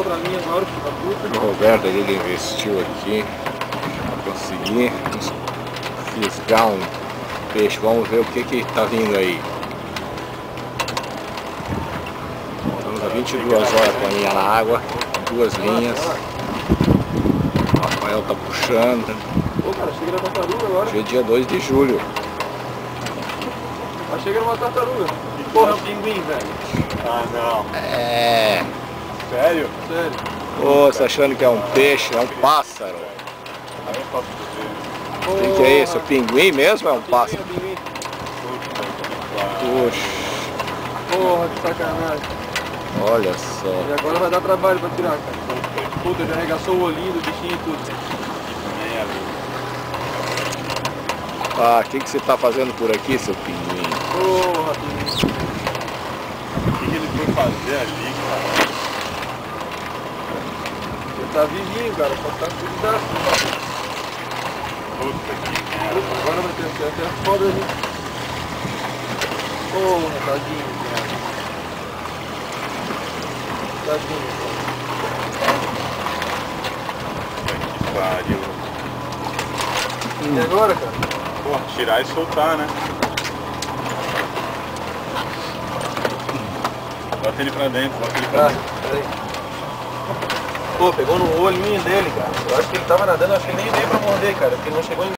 outra linha agora, filho da puta. O Roberto ali, ele investiu aqui pra conseguir fisgar um peixe. Vamos ver o que que tá vindo aí. Estamos a 22 horas com a linha na água, 2 linhas. O Rafael tá puxando. Ô, cara, chega na tartaruga agora. Hoje é dia 2 de julho. Tá chegando uma tartaruga. Porra, é um pinguim, velho. Ah, não. É. Sério? Sério. Ô, você tá achando que é um peixe? É um pássaro. Aí eu posso O que é isso? É pinguim mesmo ou é um pássaro? Pinguim. Puxa, Porra, que sacanagem. olha só. E agora vai dar trabalho pra tirar, cara. Puta, já arregaçou o olhinho do bichinho e tudo. Ah, o que que você tá fazendo por aqui, seu pinguim? Porra, pinguim. O que ele foi fazer ali, cara? Ele tá vivinho, cara, só tá cuidado. Puta que merda. Agora vai ter até foda ali. Porra, tadinho, cara. Tadinho, Que pariu. cara. E agora, cara? Pô, tirar e soltar, né? Bota ele pra dentro, bota ele pra Tá, dentro. peraí. Pô, pegou no olhinho dele, cara. Eu acho que ele tava nadando, acho que ele nem veio pra morder, cara, porque ele não chegou em